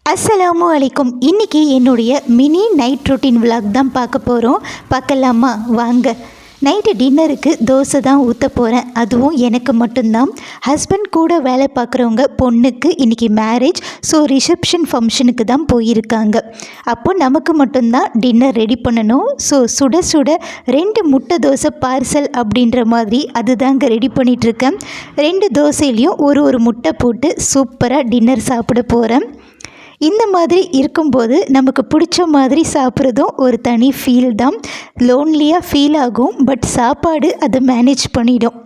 அஸ்ஸலாமு அலைக்கும். இன்றைக்கி என்னுடைய மினி நைட் ரொட்டீன் விலாக் தான் பார்க்க போகிறோம். பார்க்கலாமா? வாங்க. நைட்டு டின்னருக்கு தோசை தான் ஊற்ற போகிறேன். அதுவும் எனக்கு மட்டும்தான். ஹஸ்பண்ட் கூட வேலை பார்க்குறவங்க பொண்ணுக்கு இன்றைக்கி மேரேஜ். ஸோ ரிசப்ஷன் ஃபங்க்ஷனுக்கு தான் போயிருக்காங்க. அப்போது நமக்கு மட்டும்தான் டின்னர் ரெடி பண்ணணும். ஸோ சுட சுட 2 முட்டை தோசை பார்சல் அப்படின்ற மாதிரி அதுதாங்க ரெடி பண்ணிகிட்ருக்கேன். 2 தோசையிலையும் ஒரு முட்டை போட்டு சூப்பராக டின்னர் சாப்பிட போகிறேன். இந்த மாதிரி இருக்கும்போது நமக்கு பிடிச்ச மாதிரி சாப்பிட்றதும் ஒரு தனி ஃபீல் தான். லோன்லியாக ஃபீல் ஆகும், பட் சாப்பாடு அதை மேனேஜ் பண்ணிடும்.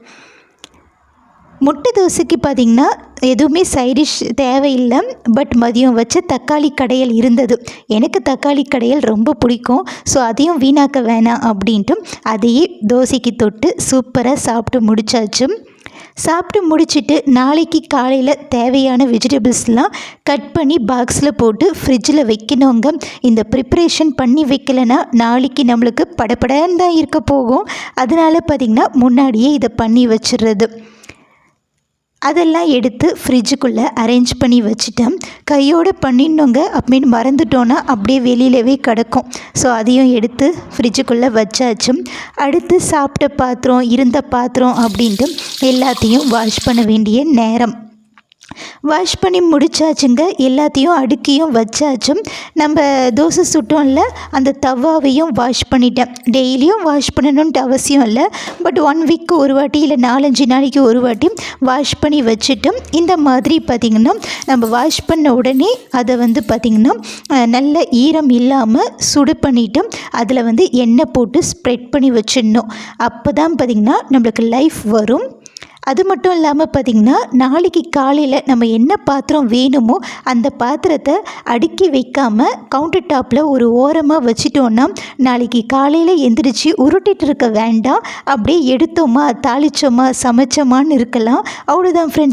முட்டை தோசைக்கு பார்த்திங்கன்னா எதுவுமே சைடிஷ் தேவையில்லை. பட் மதியம் வச்ச தக்காளி கடையல் இருந்தது. எனக்கு தக்காளி கடையல் ரொம்ப பிடிக்கும். ஸோ அதையும் வீணாக்க வேணாம் அப்படின்ட்டு அதையே தோசைக்கு தொட்டு சூப்பராக சாப்பிட்டு முடித்தாச்சு. சாப்பிட்டு முடிச்சுட்டு நாளைக்கு காலையில் தேவையான வெஜிடபிள்ஸ்லாம் கட் பண்ணி பாக்ஸில் போட்டு ஃப்ரிட்ஜில் வைக்கணுங்க. இந்த ப்ரிப்ரேஷன் பண்ணி வைக்கலைன்னா நாளைக்கு நம்மளுக்கு படப்படன்னு தான் இருக்க போகும். அதனால் பார்த்திங்கன்னா முன்னாடியே இதை பண்ணி வச்சிடுறது. அதெல்லாம் எடுத்து ஃப்ரிட்ஜுக்குள்ளே அரேஞ்ச் பண்ணி வச்சுட்டேன். கையோடு பண்ணிடணுங்க, அப்படின்னு மறந்துட்டோன்னா அப்படியே வெளியிலவே கிடக்கும். ஸோ அதையும் எடுத்து ஃப்ரிட்ஜுக்குள்ளே வச்சாச்சு. அடுத்து சாப்பிட்ட பாத்திரம், இருந்த பாத்திரம் அப்படின்ட்டு எல்லாத்தையும் வாஷ் பண்ண வேண்டிய நேரம். வாஷ் பண்ணி முடித்தாச்சுங்க. எல்லாத்தையும் அடுக்கியும் வச்சாச்சு. நம்ம தோசை சுட்டோம்ல, அந்த தவாவையும் வாஷ் பண்ணிட்டேன். டெய்லியும் வாஷ் பண்ணணுன்ட்டு அவசியம் இல்லை. பட் 1 வீக்கு ஒரு வாட்டி இல்லை 4-5 நாளைக்கு ஒரு வாட்டி வாஷ் பண்ணி வச்சுட்டு இந்த மாதிரி பார்த்திங்கன்னா நம்ம வாஷ் பண்ண உடனே அதை பார்த்திங்கன்னா நல்ல ஈரம் இல்லாமல் சுடு பண்ணிவிட்டு அதில் எண்ணெய் போட்டு ஸ்ப்ரெட் பண்ணி வச்சிடணும். அப்போ தான் பார்த்திங்கன்னா நம்மளுக்கு லைஃப் வரும். அது மட்டும் இல்லாமல் பார்த்திங்கன்னா நாளைக்கு காலையில் நம்ம என்ன பாத்திரம் வேணுமோ அந்த பாத்திரத்தை அடுக்கி வைக்காமல் கவுண்டர் டாப்பில் ஒரு ஓரமாக வச்சிட்டோன்னா நாளைக்கு காலையில் எந்திரிச்சு உருட்டிகிட்டு இருக்க வேண்டாம். அப்படியே எடுத்தோமா தாளித்தோமா சமைச்சோமான்னு இருக்கலாம். அவ்வளோதான் ஃப்ரெண்ட்ஸ்.